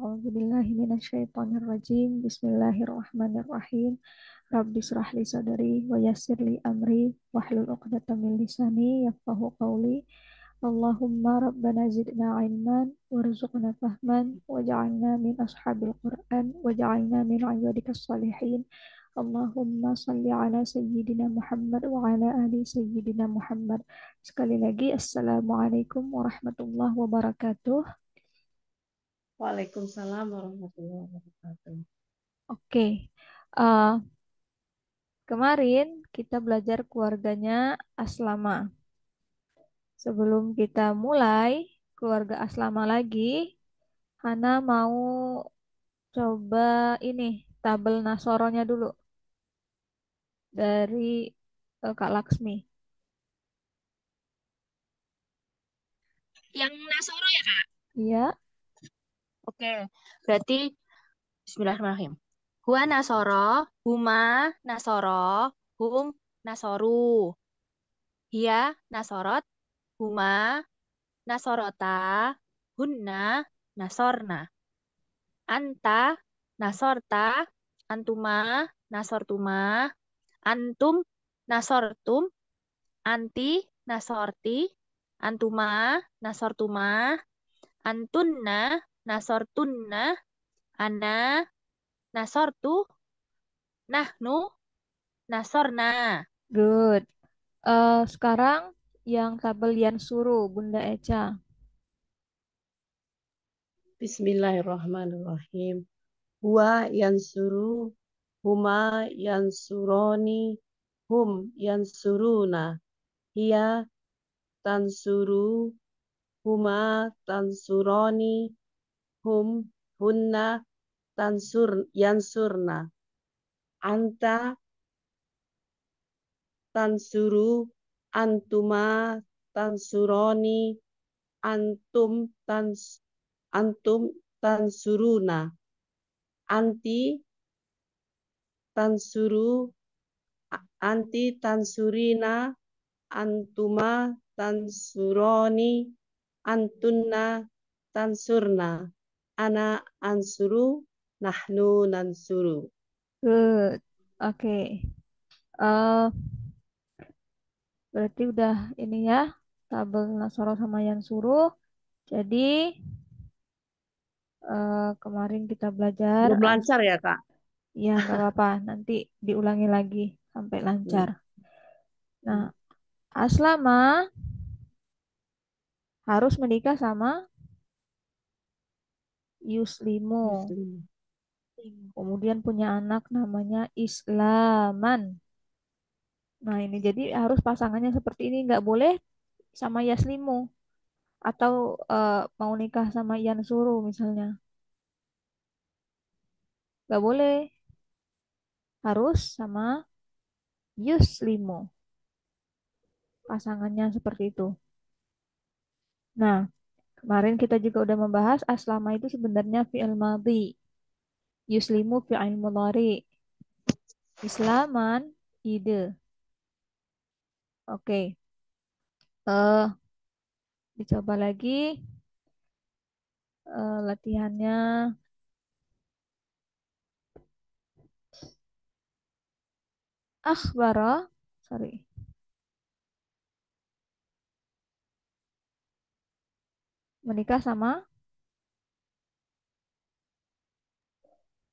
A'udzu billahi minasyaitonir rajim. Bismillahirrahmanirrahim. Rabbi shrah li sadri wa yassir li amri wahlul 'uqdatam min lisani yafqahu qawli. Allahumma rabbana zidna ilman warzuqna fahman waj'alna min ashabil Qur'an waj'alna min ibadikas salihin. Allahumma salli ala sayyidina Muhammad wa ala ali sayyidina Muhammad. Sekali lagi, Assalamualaikum warahmatullahi wabarakatuh. Waalaikumsalam warahmatullahi wabarakatuh. Oke, eh, kemarin kita belajar keluarganya Aslama. Sebelum kita mulai keluarga Aslama lagi, Hana mau coba ini tabel Nasoronya dulu dari Kak Laksmi. Yang Nasoro ya, Kak? Iya, Oke, berarti Bismillahirrahmanirrahim. Hua Nasoro, Huma Nasoro, Hum Nasoru. Hia Nasorot, Huma Nasorota, Hunna Nasorna. Anta Nasorta, Antuma Nasortuma, Antum Nasortum, Anti Nasorti, Antuma Nasortuma, Antunna Nasortunna, Ana Nasortu, Nahnu Nasorna. good. Sekarang yang tabel Yan suruh Bunda Eca. Bismillahirrahmanirrahim. Huwa yansuru, huma yansuroni, hum yansuruna. Hiya tansuru, huma tansuroni, hum hunna yansurna. Anta tansuru, antuma tansuroni, antum tans antum tansuruna. Anti tansuru, anti tansurina, antuma tansuroni, antunna tansurna. Ana ansuru, nahnu nansuru. Good. Oke. Eh, Berarti udah ini ya, tabel Nasoro sama Yan suruh. Jadi kemarin kita belajar Belum lancar ya, Kak? ya nggak apa-apa, nanti diulangi lagi sampai lancar. Nah, Aslama harus menikah sama Yuslimu. Muslim. Kemudian punya anak namanya Islaman. Nah, ini jadi harus pasangannya seperti ini, nggak boleh sama Yaslimu atau mau nikah sama Yan Suru misalnya. Nggak boleh, harus sama Yuslimu. Pasangannya seperti itu. Nah, kemarin kita juga udah membahas aslama itu sebenarnya fi'il madhi. Yuslimu fi'il mudhari. Islaman ide. Oke. eh Dicoba lagi latihannya. Akhbara, sorry. Menikah sama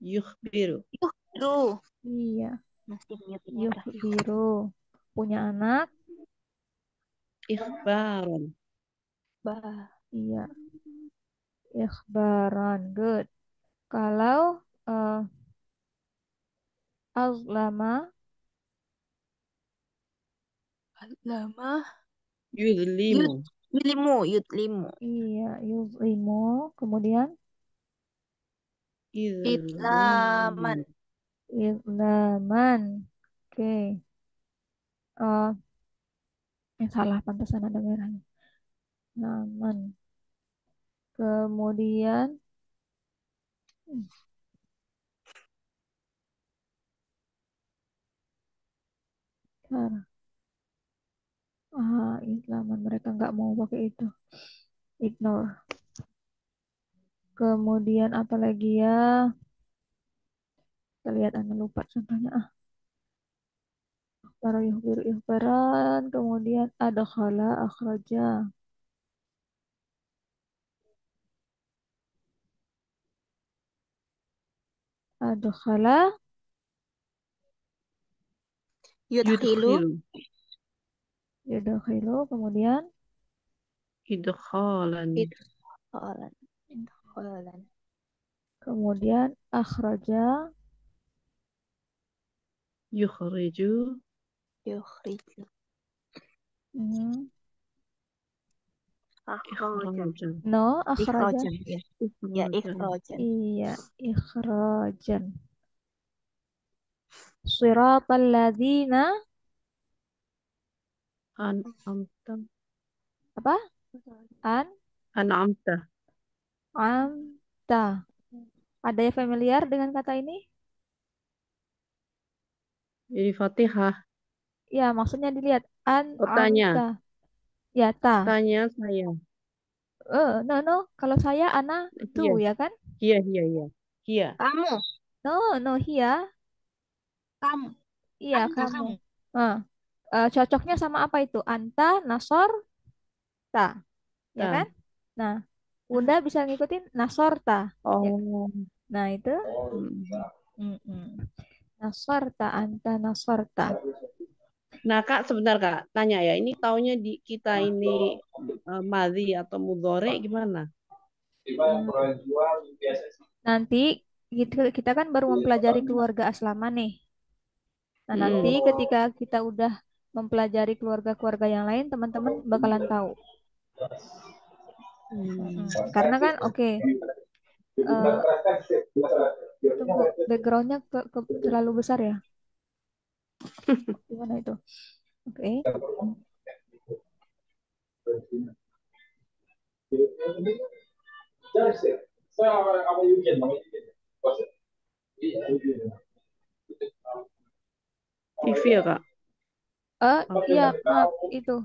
Yukhbiru. Duh, iya, mesti mute ini udah. yukhbiru. Punya anak, Ikhbaron. Bah, iya, ikhbaran. Good. Kalau eh azlama, lama. Yudlimu. Yutlimu. iya, yuzlimu. Kemudian Itlaman. Idlaman. izlaman. Oke. eh Salah, pantesan ada merahnya. Naman. Kemudian hmm, izlaman mereka nggak mau pakai itu. Ignore. Kemudian apa lagi ya? Kita lihat, Anda lupa contohnya. Para yuhbiru ihbaran. Kemudian adkhala akhraja. Adkhala Yudkhilu. Yudkhilu. yudkhilu. Kemudian Idkhalan. Idkhalan. Idkhalan. kemudian akhraja. Yukhriju. Yukhriju. Hmm. Akhrajan. Ikhrajan. No, akhraja. Ikhrajan. Ya, Ikhrajan. ikhrajan. Iya, ikhrajan. Siratal ladzina An'amta. apa? An An'amta. amta. Ada yang familiar dengan kata ini? Jadi Fatihah. Ya, maksudnya dilihat an Oh, tanya. amta. Ya, ta. Tanya saya. No, no. Kalau saya ana tu Iya. ya kan? Iya, iya, iya. Iya. Kamu. No, no, hia. Kamu. Iya, Anta kamu. kamu. Ah, cocoknya sama apa itu? Anta, nasor, ta. Ya Ta. kan? Nah, Bunda bisa ngikutin nasorta. Ya. Oh. Nah, itu. Mm. Mm-mm. Nasorta, anta nasorta. Nah, Kak, sebentar, Kak. Tanya ya. Ini taunya di kita ini madhi atau mudhari gimana? Hmm, Nanti kita kan baru mempelajari keluarga Aslama nih. Nah, nanti Mm-mm. ketika kita udah mempelajari keluarga-keluarga yang lain, teman-teman bakalan tahu. Hmm. Karena kan, oke, eh, tunggu, backgroundnya terlalu besar ya. Gimana itu? Oke. TV ya, Kak? Iya, Oke. maaf, itu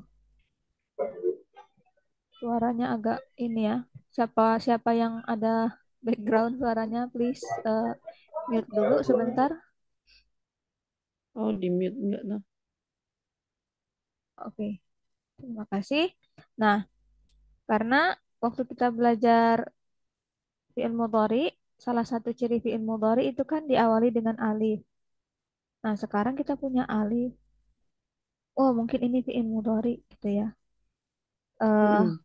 suaranya agak ini ya. Siapa siapa yang ada background suaranya, please mute dulu sebentar. Oh, di mute enggak tuh. Oke, terima kasih. Nah, karena waktu kita belajar fi'il mudhari, salah satu ciri fi'il mudhari itu kan diawali dengan alif. Nah, sekarang kita punya alif. Oh, mungkin ini fi'il mudhari gitu ya. Mm-mm.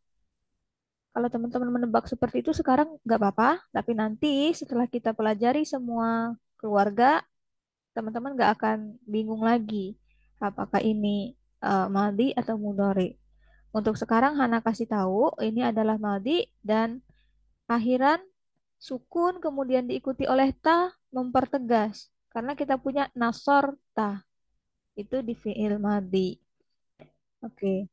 Kalau teman-teman menebak seperti itu sekarang nggak apa-apa, tapi nanti setelah kita pelajari semua keluarga, teman-teman nggak akan bingung lagi apakah ini madhi atau mudhari. Untuk sekarang Hana kasih tahu ini adalah madhi dan akhiran sukun kemudian diikuti oleh ta mempertegas karena kita punya nasor ta itu di fiil madhi. Oke.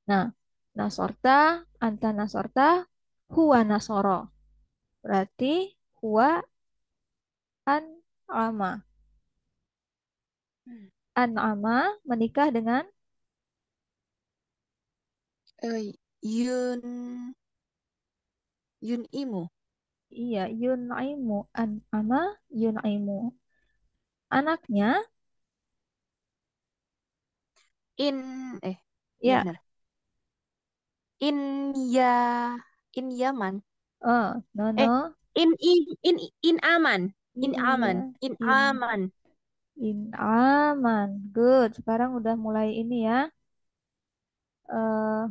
Nah, nasorta, anta nasorta, huwa nasoro. Berarti huwa an ama. An'ama menikah dengan Eh, Yun Yunimu. iya yunaimu. An'ama yunaimu. Anaknya In iya ya benar. In ya in Yaman. no Eh, no in aman. In iya aman. In in aman. in aman. Good. Sekarang udah mulai ini ya. eh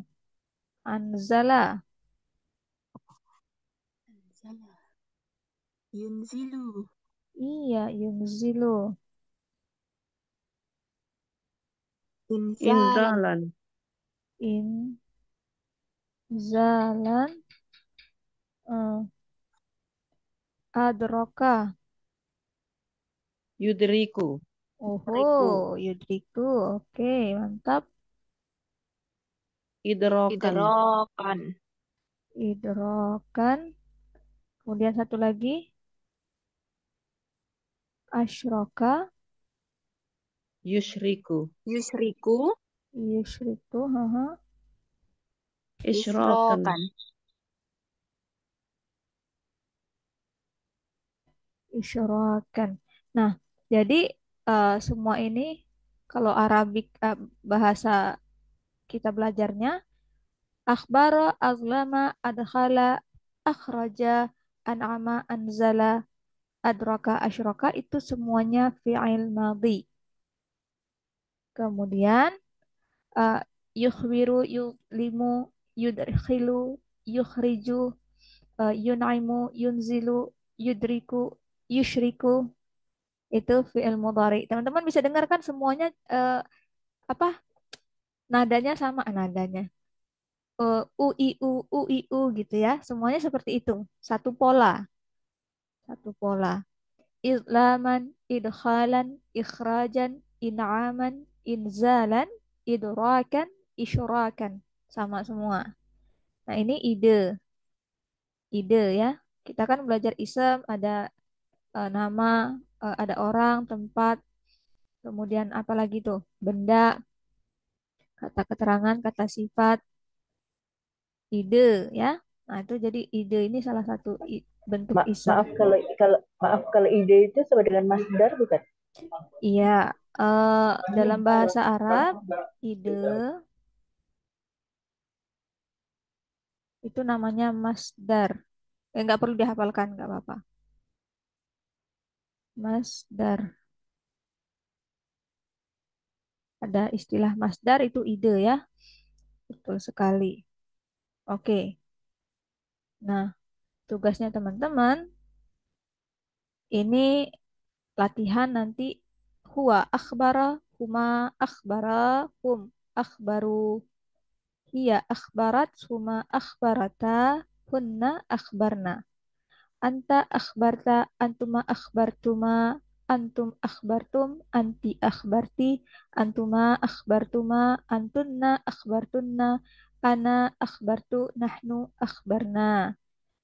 Anzala. Anzala. Yunzilu. Iya yunzilu. Inzalan. Inzalan. In zalan eh, adroka. Yudriku. Oho, Riku. yudriku. Oke, mantap. Idrokan. Idrokan. Idrokan. Kemudian satu lagi, asyroka. Yushriku. Yusriku. Yusyriku. Haha. Ishrokan. Isrokan. Isyrakan. Nah, jadi semua ini kalau Arabik bahasa kita belajarnya akhbara, azlama, adkhala, akhraja, an'ama, anzala, adraka, asyraka itu semuanya fi'il madhi. Kemudian uh, yukhbiru, yulimu, yudkhilu, yukhriju, yunaimu, yunzilu, yudriku, yushriku itu fi'il mudhari. Teman-teman bisa dengarkan semuanya apa nadanya sama nadanya. U I U gitu ya. Semuanya seperti itu. Satu pola, satu pola. Idlaman, idkhalan, ikhrajan, in'aman, inzalan, idrakan, isyrakan. Sama semua. Nah, ini ide ya. Kita kan belajar isem, ada nama, ada orang, tempat, kemudian apa lagi tuh? Benda, kata keterangan, kata sifat, ide ya. Nah, itu jadi ide ini salah satu bentuk isem. Maaf kalau ide itu sama dengan masdar bukan? Iya, dalam bahasa Arab, ide itu namanya masdar. Nggak perlu dihafalkan, nggak apa-apa. Masdar. Ada istilah masdar itu ide ya. Betul sekali. Oke. Nah, tugasnya teman-teman ini latihan nanti huwa akhbara, huma akhbara, hum akhbaru, hiya akhbarat, huma akhbarata, hunna akhbarna. Anta akhbarta, antuma akhbartuma, antum akhbartum, anti akhbarti, antuma akhbartuma, antunna akhbartunna, ana akhbartu, nahnu akhbarna.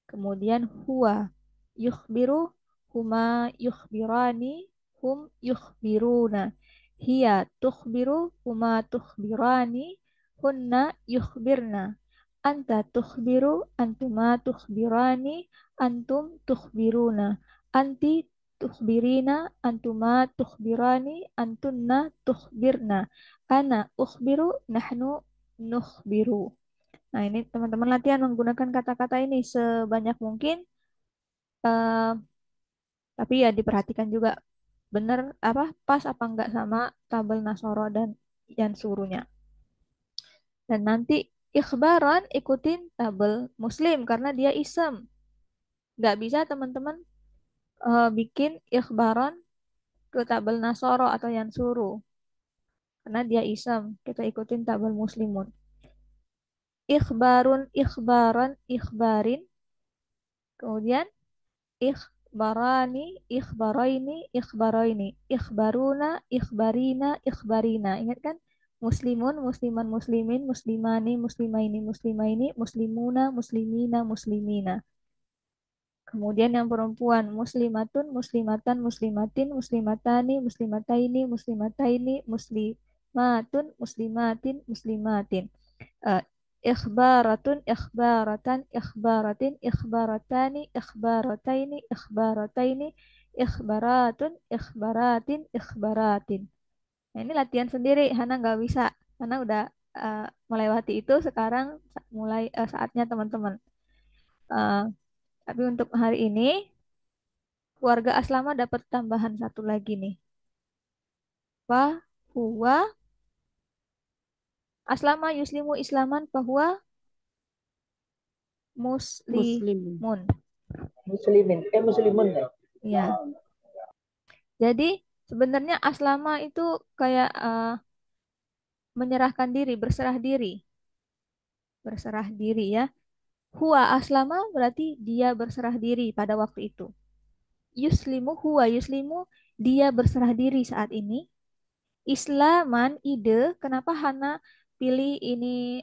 Kemudian huwa yukhbiru, huma yukhbirani, hum yukhbiruna. Hiya tukhbiru, huma tukhbirani, hunna yukhbirna. Anta tukhbiru, antuma tukhbirani, antum tukhbiruna. Anti tukhbirina, antuma tukhbirani, antunna tukhbirna. Ana ukhbiru, nahnu nukhbiru. Nah, ini teman-teman latihan menggunakan kata-kata ini sebanyak mungkin. eh, tapi ya diperhatikan juga benar apa pas apa enggak sama tabel Nasoro dan yang suruhnya. Dan nanti ikhbaran ikutin tabel Muslim karena dia isem. Nggak bisa teman-teman bikin ikhbaran ke tabel Nasoro atau yang suruh karena dia isem. Kita ikutin tabel Muslimun. Ikhbarun, ikhbaran, ikhbarin. Kemudian ikhbarani, ikhbaraini, ikhbaraini, ikhbaruna, ikhbarina, ikhbarina. Ingat kan? Muslimun, musliman, muslimin, muslimani, muslimaini, muslimaini, muslimuna, muslimina, muslimina. Kemudian yang perempuan, muslimatun, muslimatan, muslimatin, muslimatani, muslimataini, muslimataini, muslimatun, muslimatin, muslimatin. Eh, ikhbaratun, ikhbaratan, ikhbaratin, ikhbaratani, ikhbarataini, ikhbarataini, ikhbaratun, ikhbaratin, ikhbaratin. Nah, ini latihan sendiri, Hana nggak bisa. Hana udah melewati itu, sekarang mulai saatnya teman-teman. Eh, tapi untuk hari ini, keluarga Aslama dapat tambahan satu lagi nih. Bahwa Aslama yuslimu islaman bahwa Muslim. muslimun. Muslimun ya. Ya. Jadi sebenarnya aslama itu kayak menyerahkan diri, berserah diri ya. Huwa aslama berarti dia berserah diri pada waktu itu. Yuslimu, huwa yuslimu, dia berserah diri saat ini. Islaman, ide, kenapa Hana pilih ini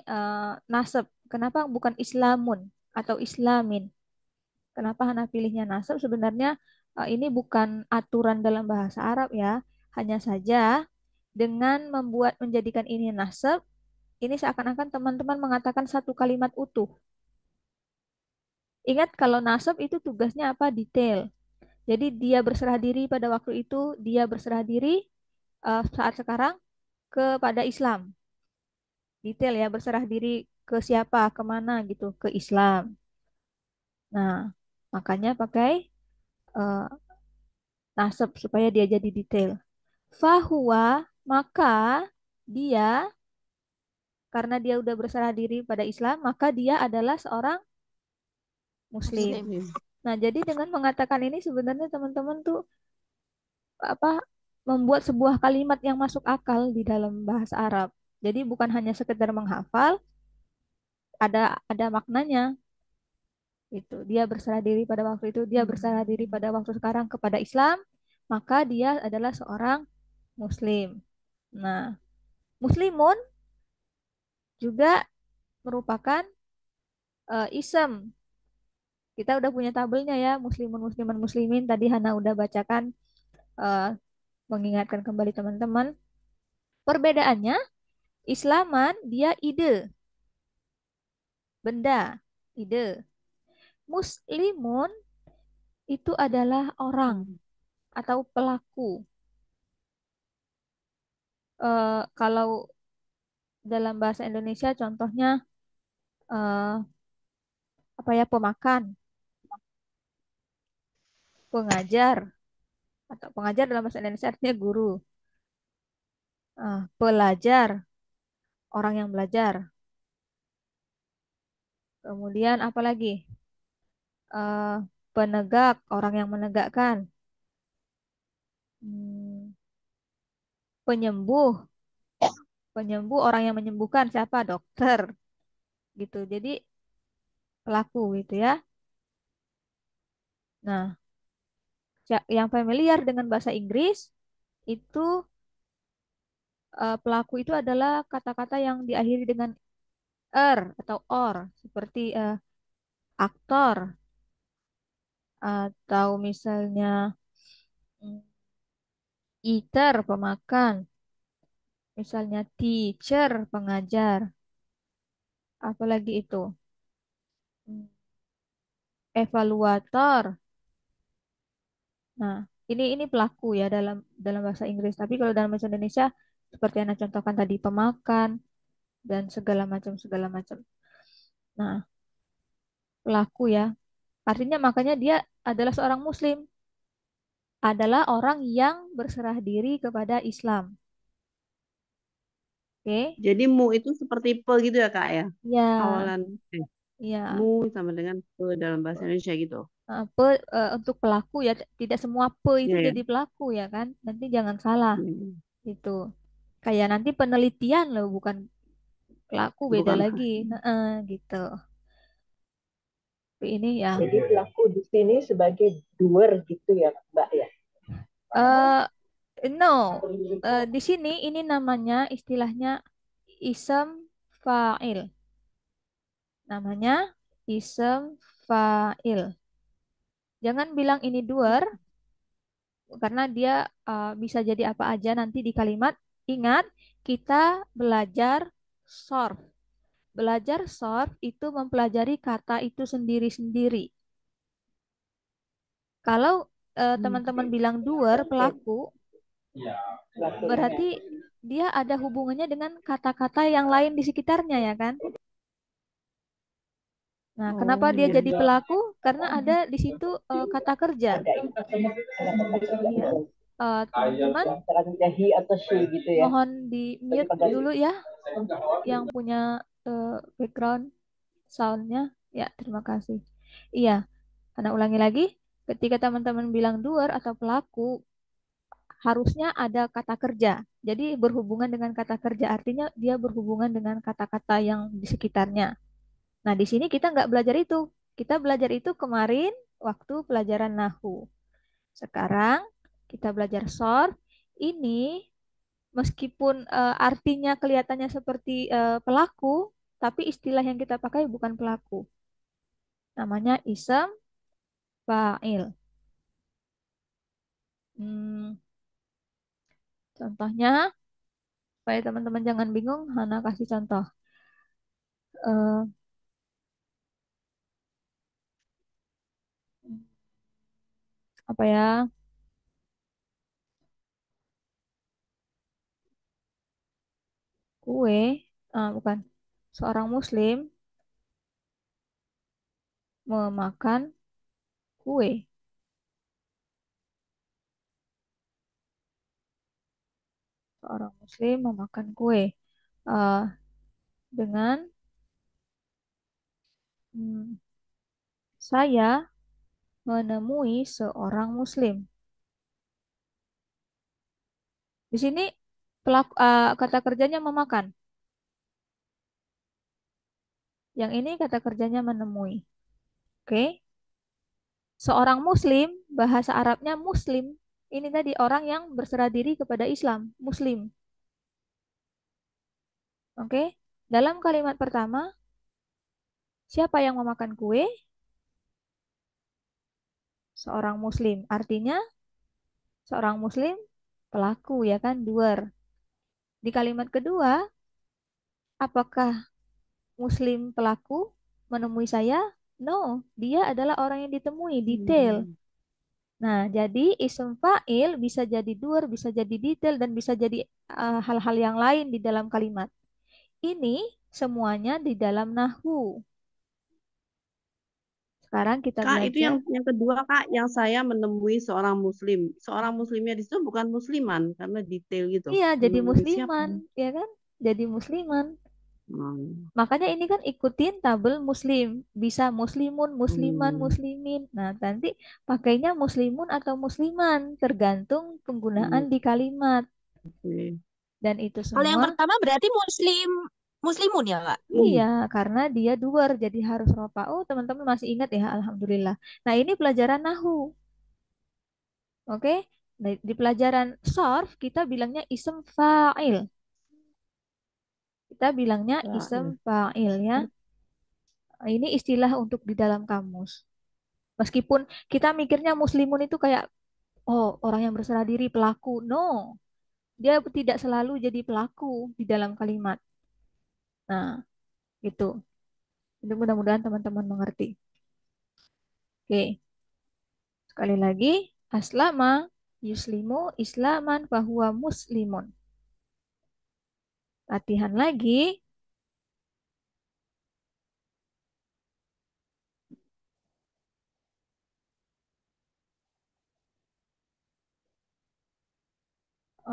nasab? Kenapa bukan Islamun atau Islamin? Kenapa Hana pilihnya nasab? Sebenarnya ini bukan aturan dalam bahasa Arab ya. Hanya saja dengan menjadikan ini nasab, ini seakan-akan teman-teman mengatakan satu kalimat utuh. Ingat kalau nasab itu tugasnya apa? Detail. Jadi dia berserah diri pada waktu itu, dia berserah diri saat sekarang kepada Islam. Detail ya, berserah diri ke siapa, kemana gitu, ke Islam. Nah, makanya pakai eh, nasab supaya dia jadi detail. Fahuwa, maka dia, karena dia udah berserah diri pada Islam, maka dia adalah seorang Muslim. Muslim. Muslim. Nah, jadi dengan mengatakan ini sebenarnya teman-teman tuh apa membuat sebuah kalimat yang masuk akal di dalam bahasa Arab. Jadi bukan hanya sekedar menghafal, ada maknanya. Itu dia berserah diri pada waktu itu, dia berserah diri pada waktu sekarang kepada Islam, maka dia adalah seorang Muslim. Nah, Muslimun juga merupakan isem. Kita udah punya tabelnya ya, Muslimun, Musliman, Muslimin. Tadi Hana udah bacakan, eh, mengingatkan kembali teman-teman. Perbedaannya, Islaman dia ide, benda, ide. Muslimun itu adalah orang atau pelaku. Kalau dalam bahasa Indonesia contohnya eh, apa ya, pemakan, pengajar, atau pengajar dalam bahasa Indonesia artinya guru. Pelajar, orang yang belajar. Kemudian apa lagi? Eh, Penegak, orang yang menegakkan. Hmm, Penyembuh, penyembuh orang yang menyembuhkan, siapa? Dokter, gitu. Jadi pelaku gitu ya. Nah, yang familiar dengan bahasa Inggris itu pelaku itu adalah kata-kata yang diakhiri dengan atau or, seperti aktor, atau misalnya mm, eater, pemakan, misalnya teacher, pengajar, apalagi itu. Hmm, Evaluator. Nah, ini pelaku ya dalam dalam bahasa Inggris. Tapi kalau dalam bahasa Indonesia seperti yang Anda contohkan tadi, pemakan dan segala macam. Nah, pelaku ya. Artinya makanya dia adalah seorang Muslim, adalah orang yang berserah diri kepada Islam. Oke? Jadi mu itu seperti pe gitu ya Kak ya? Ya, Awalan ya. mu sama dengan pe dalam bahasa Indonesia gitu. Untuk pelaku ya, tidak semua pe itu Iya ya. jadi pelaku ya kan? Nanti jangan salah Hmm. itu. Kayak nanti penelitian loh, bukan pelaku, beda Bukan. lagi. Heeh, gitu. Tapi ini ya. Jadi pelaku di sini sebagai doer gitu ya, Mbak ya. eh no, di sini ini namanya istilahnya isem fa'il. Namanya isem fa'il. Jangan bilang ini doer karena dia bisa jadi apa aja nanti di kalimat. Ingat, kita belajar sorf. Belajar sorf itu mempelajari kata itu sendiri-sendiri. Kalau teman-teman bilang doer, pelaku, berarti dia ada hubungannya dengan kata-kata yang lain di sekitarnya ya kan? Nah, kenapa Oh dia iya. jadi pelaku? Karena ada di situ kata kerja. Ada itu ada kata Iya. kerja Teman-teman antara he atau she gitu ya. mohon di Bagi mute pengganti. dulu ya yang punya background soundnya. Ya, terima kasih. Iya, karena ulangi lagi, ketika teman-teman bilang doer atau pelaku, harusnya ada kata kerja. Jadi berhubungan dengan kata kerja, artinya dia berhubungan dengan kata-kata yang di sekitarnya. Nah, di sini kita nggak belajar itu. Kita belajar itu kemarin waktu pelajaran nahu. Sekarang kita belajar sor. Ini meskipun artinya kelihatannya seperti pelaku, tapi istilah yang kita pakai bukan pelaku. Namanya isem fa'il. Hmm, Contohnya, supaya teman-teman jangan bingung, Hana kasih contoh. Eh, Apa ya? Kue, bukan. Seorang muslim memakan kue. Seorang muslim memakan kue. Eh, dengan hmm, saya menemui seorang muslim. Di sini kata kerjanya memakan. Yang ini kata kerjanya menemui. Oke. Seorang muslim, bahasa Arabnya muslim. Ini tadi orang yang berserah diri kepada Islam, muslim. Oke. Dalam kalimat pertama, siapa yang memakan kue? Seorang muslim. Artinya seorang muslim pelaku ya kan, doer. Di kalimat kedua, apakah muslim pelaku menemui saya? No, dia adalah orang yang ditemui, detail. Hmm. Nah, jadi isim fa'il bisa jadi doer, bisa jadi detail, dan bisa jadi hal-hal yang lain di dalam kalimat. Ini semuanya di dalam nahwu. Sekarang kita Kak, itu belajar. yang kedua, Kak, yang saya menemui seorang muslim. Seorang muslimnya di situ bukan musliman karena detail gitu. Iya, jadi Menemui siapa? musliman, ya kan? Jadi musliman. Hmm. Makanya ini kan ikutin tabel muslim. Bisa muslimun, musliman, Hmm. muslimin. Nah, nanti pakainya muslimun atau musliman, tergantung penggunaan Hmm. di kalimat. Oke. Dan itu Kalau yang semua, pertama berarti muslimun ya, Kak? iya, karena dia doer, jadi harus ropa. Oh, teman-teman masih ingat ya, alhamdulillah. Nah, ini pelajaran nahu, oke? Nah, di pelajaran sarf kita bilangnya isem fa'il. Kita bilangnya Kak, isem ya. fa'il ya. Ini istilah untuk di dalam kamus. Meskipun kita mikirnya muslimun itu kayak, oh, orang yang berserah diri, pelaku. No, dia tidak selalu jadi pelaku di dalam kalimat. Nah, itu. Jadi mudah-mudahan teman-teman mengerti. Oke, sekali lagi, aslama yuslimu islaman fahuwa muslimun. Latihan lagi.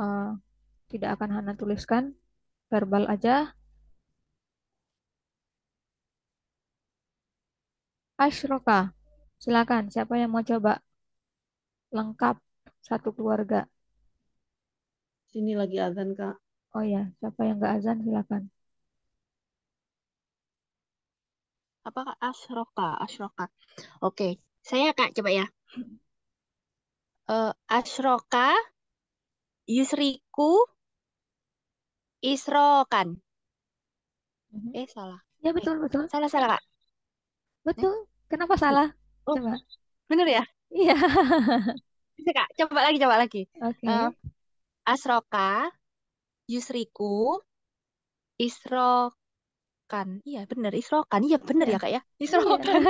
Eh, tidak akan Hana tuliskan, verbal aja. Ashroka, silakan. Siapa yang mau coba lengkap satu keluarga? Sini lagi azan, Kak. Oh ya, siapa yang nggak azan silakan. Apakah asroka? Asroka. Oke, saya Kak coba ya. Asroka yusriku isrokan. Mhm. Salah. Ya Eh, betul betul salah salah Kak. Eh, betul. Kenapa salah? oh, Coba. bener ya? Iya. Bisa Kak, coba lagi coba lagi. Eh, Oke. asroka yusriku isrokan. Iya bener isrokan. Iya bener Iya. ya Kak ya. Iya. Isrokan.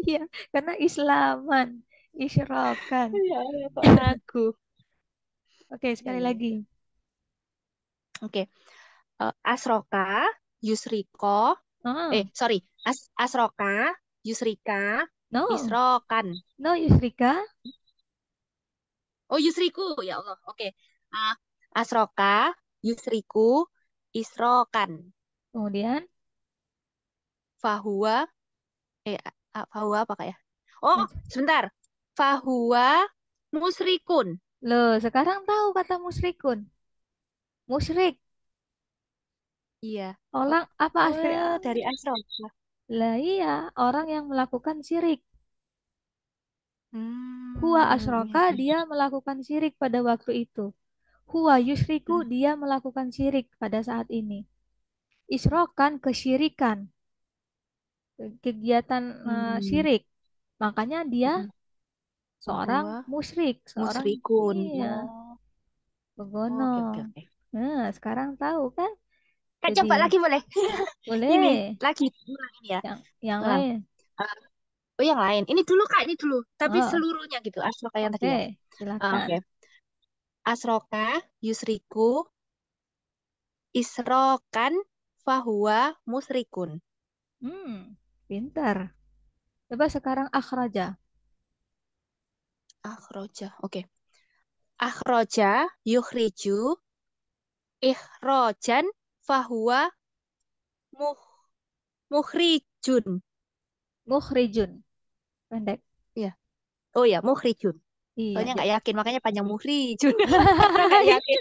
Iya. Karena Islaman, isyrakan. Iya, kok aku. Oke, Iya, sekali iya, lagi. iya. Oke. Asroka yusriko. Ah, Sorry. Asroka yusrika no, isrokan. no Yusrika. Oh, Yusriku, ya Allah. Oke. Ah, Asroka, Yusriku, Isrokan. Kemudian, Fahuwa, Fahuwa apa kak ya? Oh, sebentar. Fahuwa musrikun. loh, sekarang tahu kata musyrikun. Musyrik. Iya. Oh, Orang apa asli? dari Asroka. Lah iya, orang yang melakukan syirik. Huwa Iya, asroka, iya. dia melakukan syirik pada waktu itu. Huwa yusriku, Hmm, dia melakukan syirik pada saat ini. Isrokan, kesyirikan. Kegiatan hmm, syirik. Makanya dia hmm. seorang Fahuwa musyrik. Seorang, musrikun. iya, Oh, oke, oke, begono. oke. Nah, sekarang tahu kan? Kak, Jadi, coba lagi boleh? Ini, boleh lagi. Ulang ini ya. yang Ulang. lain. Oh, yang lain. Ini dulu Kak, ini dulu. Tapi Oh, seluruhnya gitu. Asroka yang tadi oke, ya. silakan. Oke. Asroka, yusriku, isrokan, fahuwa, musrikun. Pintar. Coba sekarang akhraja. Akhroja. Oke. Akhroja, yukhriju, ikhrojan, fahuwa, muh, mukhrijun. Mukhrijun. Pendek. Iya. Oh ya, mukhrijun. Iya, Soalnya nggak yakin, makanya panjang mukhrijun. Karena nggak yakin.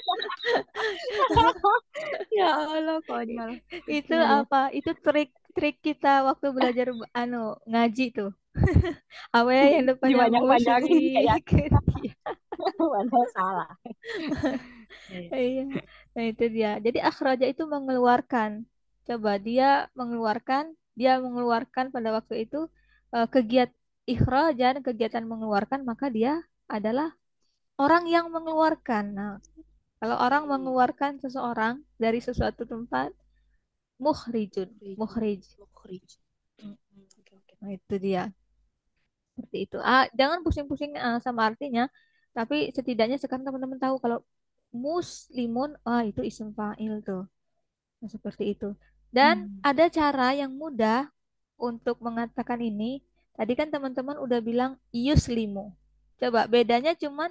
Ya Allah, konyol. Itu Iya, iya. apa? Itu trik kita waktu belajar ngaji tuh. Apa ya yang depannya Dipanjang-panjangin nggak musyrik. yakin. Iya. Padahal salah. Iya. Iya. Nah, itu dia. Jadi akhraja itu mengeluarkan. Coba dia mengeluarkan pada waktu itu kegiatan ikhrajan, kegiatan mengeluarkan, maka dia adalah orang yang mengeluarkan. Nah, kalau orang mengeluarkan seseorang dari sesuatu tempat, mukhrijun, Mukhrijun. mukhrij. Mukhrijun. Oke, oke. Nah, itu dia. Seperti itu. Jangan pusing-pusing sama artinya, tapi setidaknya sekarang teman-teman tahu kalau muslimun, itu isim fa'il tuh. Nah, seperti itu. Dan Hmm. ada cara yang mudah untuk mengatakan ini. Tadi kan teman-teman udah bilang yuslimu. Coba bedanya cuman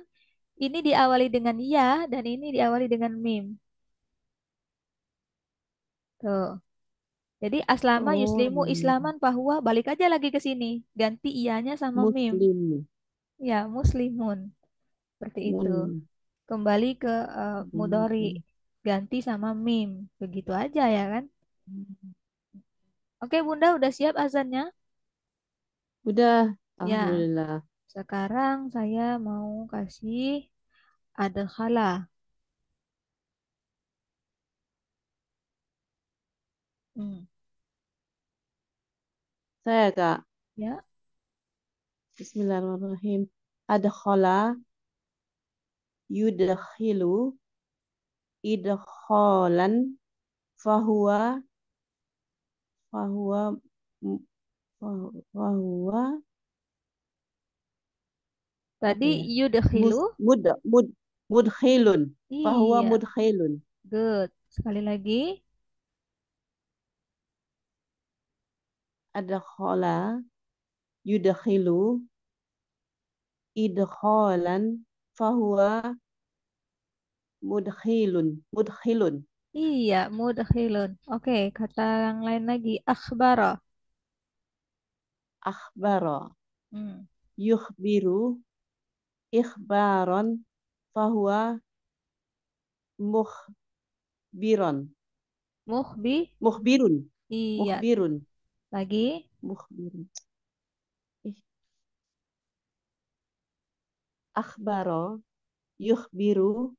ini diawali dengan ya dan ini diawali dengan mim. Tuh. Jadi aslama Oh, yuslimu islaman bahwa balik aja lagi ke sini. Ganti iyanya sama mim. Muslim. Ya, muslimun. Seperti itu. Mun. Kembali ke mudhari. Mun. Ganti sama mim. Begitu aja ya kan? Oke, Bunda udah siap azannya? Udah, Ya, Alhamdulillah. sekarang saya mau kasih adkhala. Hmm, Saya, Kak. ya, Bismillahirrahmanirrahim. Adkhala, yudkhilu, idkholan, fahuwa, fahuwa, m- fahuwa, apa tadi ya? yudkhilu. Mud, mud, mudkhilun. Fahuwa Iya, mudkhilun. good. Sekali lagi. Adkhala, yudkhilu, idkholan, fahuwa mudkhilun. Mudkhilun. Iya, mudkhilun. Oke, kata yang lain lagi. Akhbara. Akhbara, Hmm. yukhbiru, ikhbaron, fahuwa mukhbiron. Mukhbi. Mukhbirun. Iya, Mukhbirun. lagi. Mukhbirun. Ih, akhbaro, yukhbiru,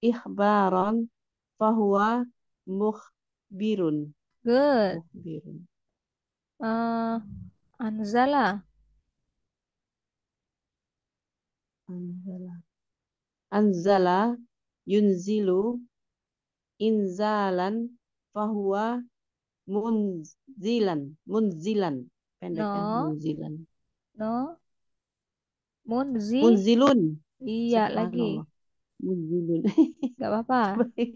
ikhbaron, fahuwa mukhbirun. Good. Mukhbirun. Eh, anzala. Anzala. Anzala, yunzilu, inzalan, fahuwa munzilan. Munzilan. Pendek ya, No, munzilan. no. Munzi. Munzilun. Iya, lagi. Subhanallah. Munzilun. Gak apa-apa. Baik.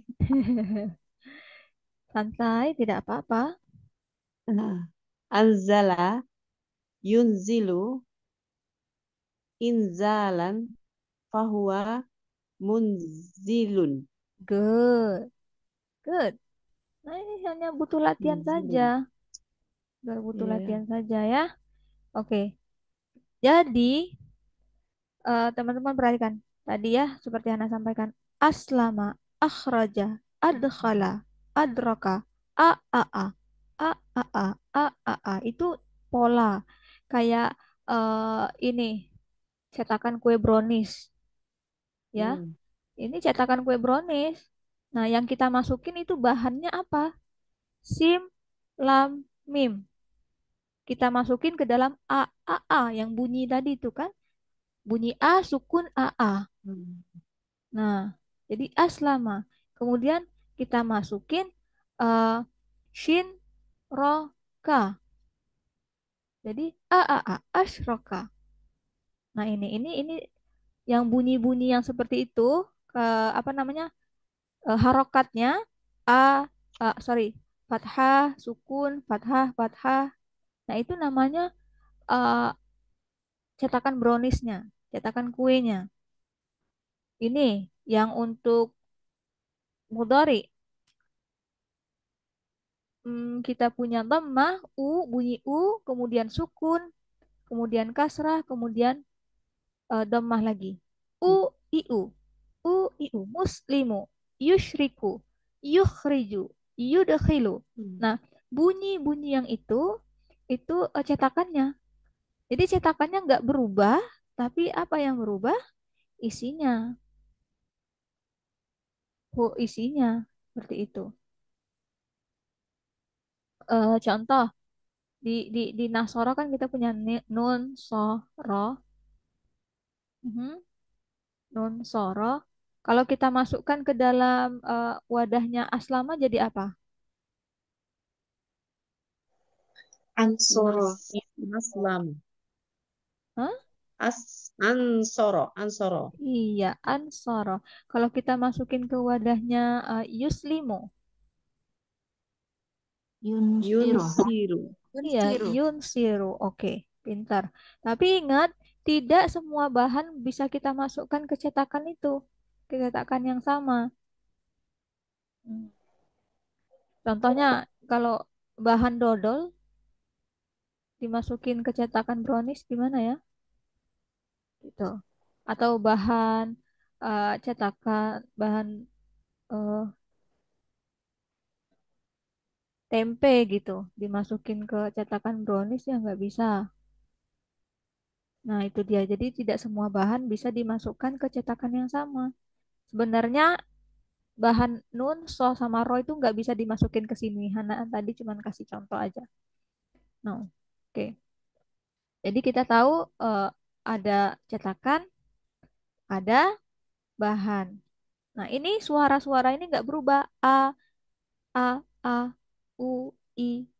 Santai, tidak apa-apa. Nah, anzala, yunzilu, inzalan, fahuwa munzilun. Good. Good. Nah, ini hanya butuh latihan saja. Munzilun. Butuh Iya, ya. latihan saja ya. Oke. Jadi, teman-teman perhatikan. Tadi ya, seperti Hana sampaikan. Aslama, akhraja, adkhala, adraka, a, a, a, a, a, a, a, a, a. Itu pola. Kayak ini, cetakan kue brownies. Ya, Hmm. ini cetakan kue brownies. Nah, yang kita masukin itu bahannya apa? Sim, lam, mim. Kita masukin ke dalam a yang bunyi tadi itu kan. Bunyi A, sukun AA. Hmm. Nah, jadi aslama. Kemudian kita masukin eh, shin, ro, ka. Jadi asroka. Nah, ini yang bunyi-bunyi yang seperti itu, apa namanya? Harokatnya a, sorry, fathah, sukun, fathah, fathah. Nah, itu namanya eh, cetakan browniesnya, cetakan kuenya. Ini yang untuk mudhari. Kita punya dhammah, bunyi kemudian sukun, kemudian kasrah, kemudian dhammah lagi. Iu, muslimu, yushriku, yukhriju, yudkhilu. Hmm. Nah, bunyi-bunyi yang itu cetakannya. Jadi cetakannya nggak berubah, tapi apa yang berubah? Isinya, isinya seperti itu. Contoh di Nasoro kan kita punya nun, so, ro. Mhm. Nun, soro. Kalau kita masukkan ke dalam wadahnya aslama jadi apa? Ansoro. Maslam. Hah? Ansoro. Iya, ansoro. Kalau kita masukin ke wadahnya yuslimu, Yunsiru. iya, yunsiru. Oke, pintar. Tapi ingat, tidak semua bahan bisa kita masukkan ke cetakan itu, ke cetakan yang sama. Hmm. Contohnya, kalau bahan dodol dimasukin ke cetakan brownies gimana ya? Gitu. Atau bahan cetakan bahan eh, tempe gitu dimasukin ke cetakan brownies ya nggak bisa. Nah, itu dia. Jadi tidak semua bahan bisa dimasukkan ke cetakan yang sama. Sebenarnya bahan nun, so sama ro itu nggak bisa dimasukin ke sini. Hana tadi cuma kasih contoh aja. Nah, oke. Jadi kita tahu ada cetakan, ada bahan. Nah, ini suara-suara ini nggak berubah. A, A, U,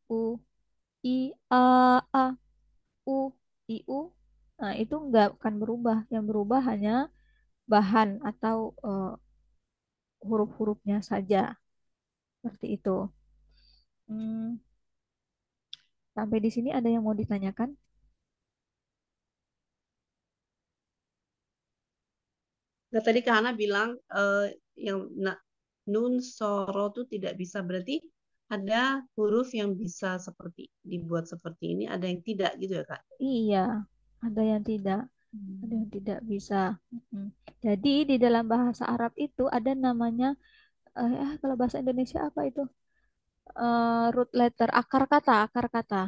U, A, A, U, U. Nah, itu nggak akan berubah. Yang berubah hanya bahan atau huruf-hurufnya saja. Seperti itu. Hmm, sampai di sini ada yang mau ditanyakan? Nah, tadi Kak Hana bilang yang nun soro itu tidak bisa, berarti ada huruf yang bisa seperti dibuat seperti ini, ada yang tidak gitu ya Kak? Iya, ada yang tidak. Ada yang tidak bisa. Mm. Jadi di dalam bahasa Arab itu ada namanya, kalau bahasa Indonesia apa itu? Root letter, akar kata, akar kata.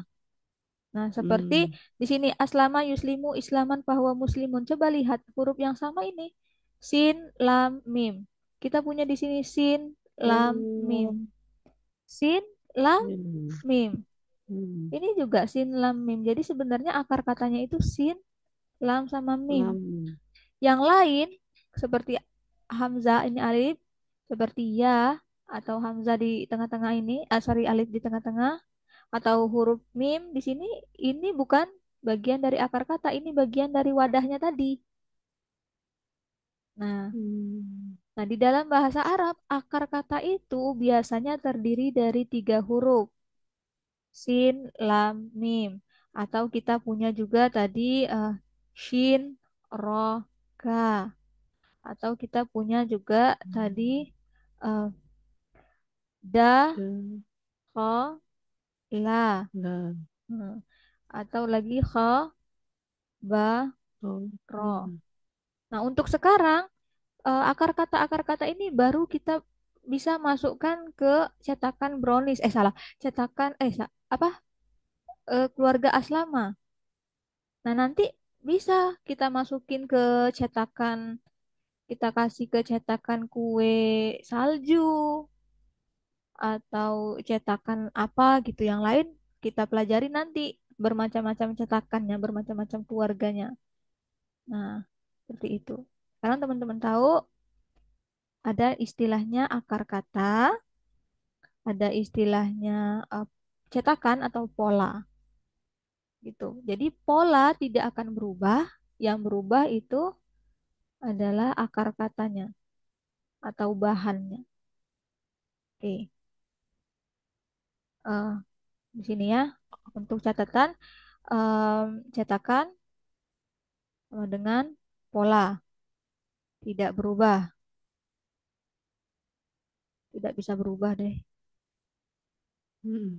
Nah, seperti Hmm. di sini aslama yuslimu islaman bahwa muslimun. Coba lihat huruf yang sama ini. Sin, lam, mim. Kita punya di sini sin, lam, mim. Oh. Sin, lam, Hmm. mim. Hmm. Ini juga sin, lam, mim. Jadi sebenarnya akar katanya itu sin, lam, sama mim. Lam. Yang lain seperti hamzah ini alif, seperti ya atau hamzah di tengah-tengah ini, sorry alif di tengah-tengah atau huruf mim di sini ini bukan bagian dari akar kata, ini bagian dari wadahnya tadi. Nah, Hmm. di dalam bahasa Arab akar kata itu biasanya terdiri dari 3 huruf, sin, lam, mim. Atau kita punya juga tadi shin, ro, ga. Atau kita punya juga tadi eh, da, Da. kho, la. Da. Hmm. Atau lagi kho, ba, Oh. ro. Nah, untuk sekarang akar kata ini baru kita bisa masukkan ke cetakan brownies. Salah, cetakan apa? Keluarga Aslama. Nah, nanti bisa kita masukin ke cetakan, kita kasih ke cetakan kue salju atau cetakan apa gitu yang lain kita pelajari nanti bermacam-macam cetakannya, bermacam-macam keluarganya. Nah, seperti itu. Sekarang teman-teman tahu ada istilahnya akar kata, ada istilahnya cetakan atau pola. gitu. Jadi pola tidak akan berubah, yang berubah itu adalah akar katanya atau bahannya. Oke, eh, di sini ya untuk catatan, cetakan sama dengan pola tidak berubah, tidak bisa berubah deh, Hmm.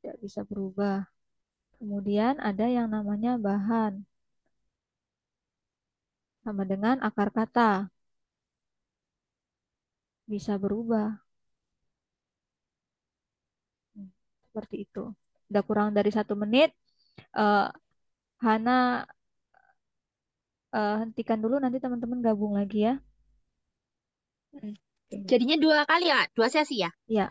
tidak bisa berubah. Kemudian ada yang namanya bahan sama dengan akar kata bisa berubah. Hmm, seperti itu. Udah kurang dari 1 menit. eh, Hana hentikan dulu, nanti teman-teman gabung lagi ya. Hmm. Jadinya 2 kali ya, 2 sesi ya? Ya.